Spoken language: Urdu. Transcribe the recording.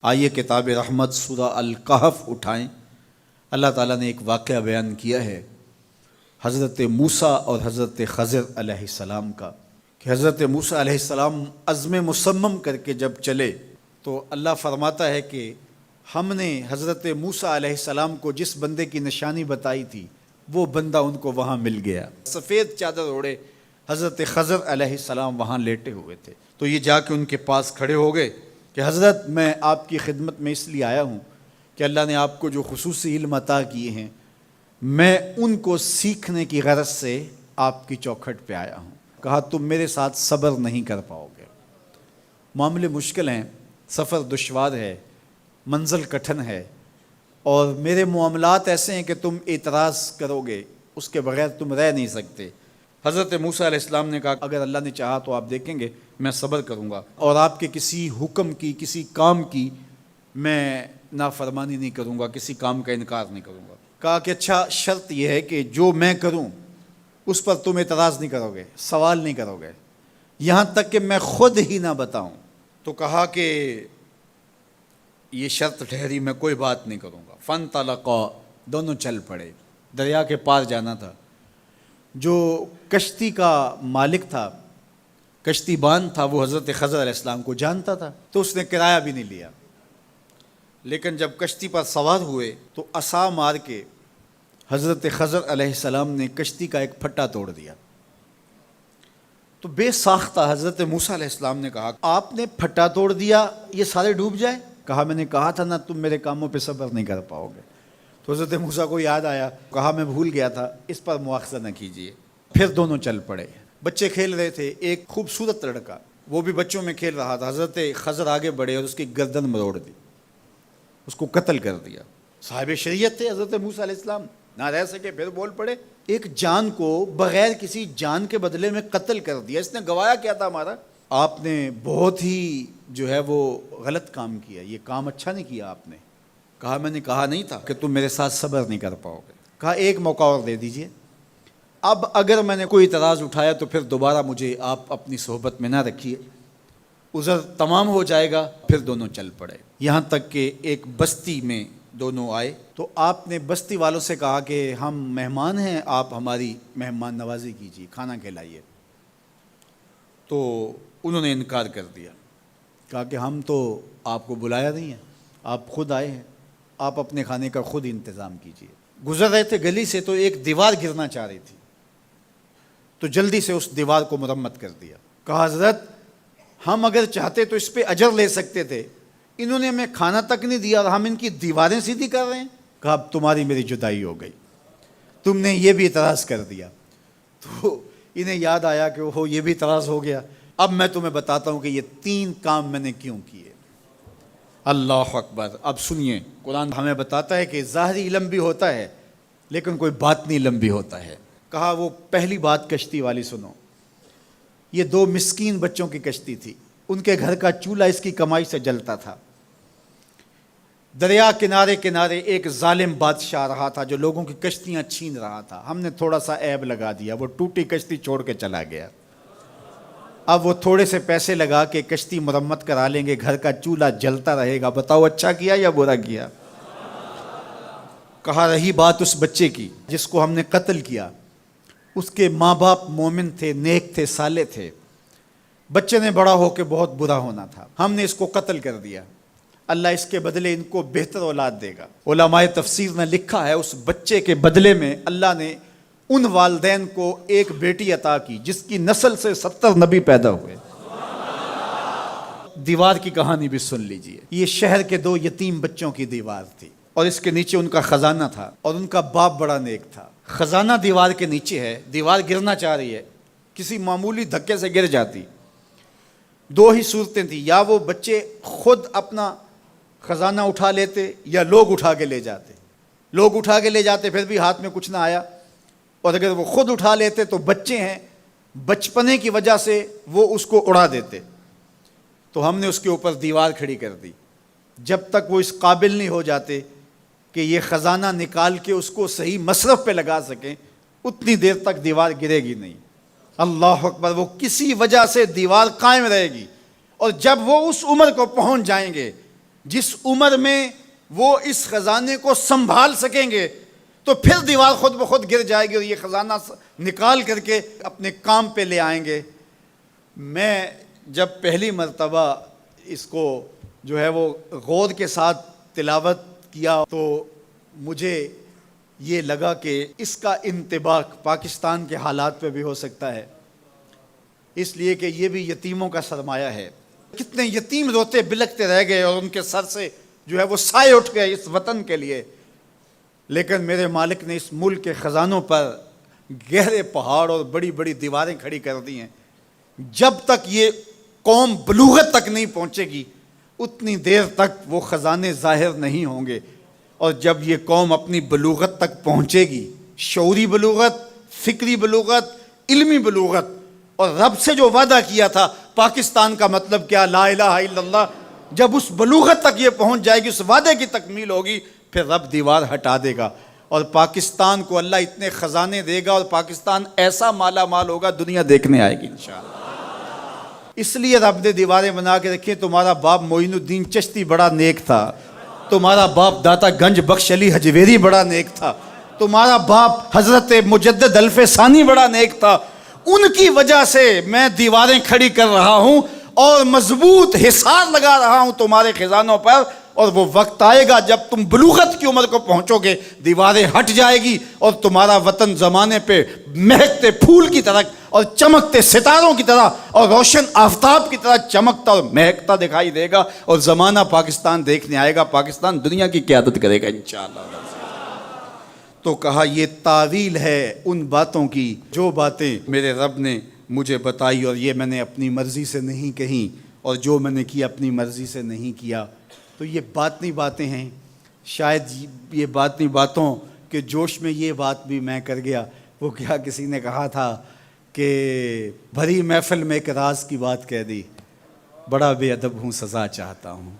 آئیے کتاب رحمت سورہ الکہف اٹھائیں۔ اللہ تعالیٰ نے ایک واقعہ بیان کیا ہے حضرت موسیٰ اور حضرت خضر علیہ السلام کا، کہ حضرت موسیٰ علیہ السلام عزم مصمم کر کے جب چلے تو اللہ فرماتا ہے کہ ہم نے حضرت موسیٰ علیہ السلام کو جس بندے کی نشانی بتائی تھی وہ بندہ ان کو وہاں مل گیا۔ سفید چادر اوڑے حضرت خضر علیہ السلام وہاں لیٹے ہوئے تھے، تو یہ جا کے ان کے پاس کھڑے ہو گئے کہ حضرت میں آپ کی خدمت میں اس لیے آیا ہوں کہ اللہ نے آپ کو جو خصوصی علم عطا کیے ہیں میں ان کو سیکھنے کی غرض سے آپ کی چوکھٹ پہ آیا ہوں۔ کہا تم میرے ساتھ صبر نہیں کر پاؤ گے، معاملے مشکل ہیں، سفر دشوار ہے، منزل کٹھن ہے، اور میرے معاملات ایسے ہیں کہ تم اعتراض کرو گے، اس کے بغیر تم رہ نہیں سکتے۔ حضرت موسیٰ علیہ السلام نے کہا اگر اللہ نے چاہا تو آپ دیکھیں گے میں صبر کروں گا، اور آپ کے کسی حکم کی کسی کام کی میں نافرمانی نہیں کروں گا، کسی کام کا انکار نہیں کروں گا۔ کہا کہ اچھا شرط یہ ہے کہ جو میں کروں اس پر تم اعتراض نہیں کرو گے، سوال نہیں کرو گے، یہاں تک کہ میں خود ہی نہ بتاؤں۔ تو کہا کہ یہ شرط ٹھہری، میں کوئی بات نہیں کروں گا۔ فانطلقا، دونوں چل پڑے، دریا کے پار جانا تھا۔ جو کشتی کا مالک تھا، کشتی بان تھا، وہ حضرت خضر علیہ السلام کو جانتا تھا، تو اس نے کرایہ بھی نہیں لیا، لیکن جب کشتی پر سوار ہوئے تو عصا مار کے حضرت خضر علیہ السلام نے کشتی کا ایک پھٹا توڑ دیا۔ تو بے ساختہ حضرت موسیٰ علیہ السلام نے کہا آپ نے پھٹا توڑ دیا، یہ سارے ڈوب جائے؟ کہا میں نے کہا تھا نا تم میرے کاموں پہ صبر نہیں کر پاؤ گے۔ تو حضرت موسیٰ کو یاد آیا، کہا میں بھول گیا تھا، اس پر مواخذہ نہ کیجیے۔ پھر دونوں چل پڑے، بچے کھیل رہے تھے، ایک خوبصورت لڑکا وہ بھی بچوں میں کھیل رہا تھا۔ حضرت خضر آگے بڑھے اور اس کی گردن مروڑ دی، اس کو قتل کر دیا۔ صاحب شریعت تھے حضرت موسیٰ علیہ السلام، نہ رہ سکے، پھر بول پڑے ایک جان کو بغیر کسی جان کے بدلے میں قتل کر دیا، اس نے گوایا کیا تھا ہمارا؟ آپ نے بہت ہی جو ہے وہ غلط کام کیا، یہ کام اچھا نہیں کیا آپ نے۔ کہا میں نے کہا نہیں تھا کہ تم میرے ساتھ صبر نہیں کر پاؤ گے۔ کہا ایک موقع اور دے دیجئے، اب اگر میں نے کوئی اعتراض اٹھایا تو پھر دوبارہ مجھے آپ اپنی صحبت میں نہ رکھیے، عذر تمام ہو جائے گا۔ پھر دونوں چل پڑے، یہاں تک کہ ایک بستی میں دونوں آئے تو آپ نے بستی والوں سے کہا کہ ہم مہمان ہیں، آپ ہماری مہمان نوازی کیجیے، کھانا کھلائیے۔ تو انہوں نے انکار کر دیا، کہا کہ ہم تو آپ کو بلایا نہیں ہے، آپ خود آئے ہیں، آپ اپنے کھانے کا خود انتظام کیجیے۔ گزر رہے تھے گلی سے تو ایک دیوار گرنا چاہ رہی تھی، تو جلدی سے اس دیوار کو مرمت کر دیا۔ کہا حضرت ہم اگر چاہتے تو اس پہ اجر لے سکتے تھے، انہوں نے ہمیں کھانا تک نہیں دیا اور ہم ان کی دیواریں سیدھی کر رہے ہیں۔ کہا اب تمہاری میری جدائی ہو گئی، تم نے یہ بھی اعتراض کر دیا۔ تو انہیں یاد آیا کہ وہ یہ بھی اعتراض ہو گیا۔ اب میں تمہیں بتاتا ہوں کہ یہ 3 کام میں نے کیوں کیے۔ اللہ اکبر۔ اب سنیے، قرآن ہمیں بتاتا ہے کہ ظاہری علم بھی ہوتا ہے لیکن کوئی باطنی علم بھی ہوتا ہے۔ کہا وہ پہلی بات کشتی والی سنو، یہ 2 مسکین بچوں کی کشتی تھی، ان کے گھر کا چولہا اس کی کمائی سے جلتا تھا۔ دریا کنارے کنارے ایک ظالم بادشاہ رہا تھا جو لوگوں کی کشتیاں چھین رہا تھا، ہم نے تھوڑا سا عیب لگا دیا، وہ ٹوٹی کشتی چھوڑ کے چلا گیا۔ اب وہ تھوڑے سے پیسے لگا کے کشتی مرمت کرا لیں گے، گھر کا چولہا جلتا رہے گا، بتاؤ اچھا کیا یا برا کیا؟ کہا رہی بات اس بچے کی جس کو ہم نے قتل کیا، اس کے ماں باپ مومن تھے، نیک تھے، صالح تھے، بچے نے بڑا ہو کے بہت برا ہونا تھا، ہم نے اس کو قتل کر دیا، اللہ اس کے بدلے ان کو بہتر اولاد دے گا۔ علماء تفسیر نے لکھا ہے اس بچے کے بدلے میں اللہ نے ان والدین کو ایک بیٹی عطا کی جس کی نسل سے 70 نبی پیدا ہوئے۔ دیوار کی کہانی بھی سن لیجئے، یہ شہر کے 2 یتیم بچوں کی دیوار تھی اور اس کے نیچے ان کا خزانہ تھا، اور ان کا باپ بڑا نیک تھا۔ خزانہ دیوار کے نیچے ہے، دیوار گرنا چاہ رہی ہے، کسی معمولی دھکے سے گر جاتی۔ 2 ہی صورتیں تھیں، یا وہ بچے خود اپنا خزانہ اٹھا لیتے یا لوگ اٹھا کے لے جاتے۔ لوگ اٹھا کے لے جاتے پھر بھی ہاتھ میں کچھ نہ آیا، اور اگر وہ خود اٹھا لیتے تو بچے ہیں، بچپنے کی وجہ سے وہ اس کو اڑا دیتے۔ تو ہم نے اس کے اوپر دیوار کھڑی کر دی، جب تک وہ اس قابل نہیں ہو جاتے کہ یہ خزانہ نکال کے اس کو صحیح مصرف پہ لگا سکیں، اتنی دیر تک دیوار گرے گی نہیں۔ اللہ اکبر۔ وہ کسی وجہ سے دیوار قائم رہے گی، اور جب وہ اس عمر کو پہنچ جائیں گے جس عمر میں وہ اس خزانے کو سنبھال سکیں گے تو پھر دیوار خود بخود گر جائے گی اور یہ خزانہ نکال کر کے اپنے کام پہ لے آئیں گے۔ میں جب پہلی مرتبہ اس کو جو ہے وہ غور کے ساتھ تلاوت کیا تو مجھے یہ لگا کہ اس کا انطباق پاکستان کے حالات پہ بھی ہو سکتا ہے، اس لیے کہ یہ بھی یتیموں کا سرمایہ ہے۔ کتنے یتیم روتے بلکتے رہ گئے اور ان کے سر سے جو ہے وہ سائے اٹھ گئے اس وطن کے لیے، لیکن میرے مالک نے اس ملک کے خزانوں پر گہرے پہاڑ اور بڑی بڑی دیواریں کھڑی کر دی ہیں۔ جب تک یہ قوم بلوغت تک نہیں پہنچے گی اتنی دیر تک وہ خزانے ظاہر نہیں ہوں گے، اور جب یہ قوم اپنی بلوغت تک پہنچے گی، شعوری بلوغت، فکری بلوغت، علمی بلوغت، اور رب سے جو وعدہ کیا تھا پاکستان کا مطلب کیا، لا الہ الا اللہ، جب اس بلوغت تک یہ پہنچ جائے گی، اس وعدے کی تکمیل ہوگی، پھر رب دیوار ہٹا دے گا اور پاکستان کو اللہ اتنے خزانے دے گا اور پاکستان ایسا مالا مال ہوگا دنیا دیکھنے آئے گی انشاءاللہ۔ اس لیے رب نے دیواریں بنا کے رکھی۔ تمہارا باپ معین الدین چشتی بڑا نیک تھا، تمہارا باپ داتا گنج بخش علی حجویری بڑا نیک تھا، تمہارا باپ حضرت مجدد الف ثانی بڑا نیک تھا، ان کی وجہ سے میں دیواریں کھڑی کر رہا ہوں اور مضبوط حصار لگا رہا ہوں تمہارے خزانوں پر، اور وہ وقت آئے گا جب تم بلوغت کی عمر کو پہنچو گے دیواریں ہٹ جائے گی اور تمہارا وطن زمانے پہ مہکتے پھول کی طرح اور چمکتے ستاروں کی طرح اور روشن آفتاب کی طرح چمکتا اور مہکتا دکھائی دے گا، اور زمانہ پاکستان دیکھنے آئے گا، پاکستان دنیا کی قیادت کرے گا انشاءاللہ۔ تو کہا یہ تعویل ہے ان باتوں کی جو باتیں میرے رب نے مجھے بتائی، اور یہ میں نے اپنی مرضی سے نہیں کہیں، اور جو میں نے کیا اپنی مرضی سے نہیں کیا۔ تو یہ باطنی باتیں ہیں، شاید یہ باطنی باتوں کے جوش میں یہ بات بھی میں کر گیا۔ وہ کیا کسی نے کہا تھا کہ بھری محفل میں ایک راز کی بات کہہ دی، بڑا بے ادب ہوں سزا چاہتا ہوں۔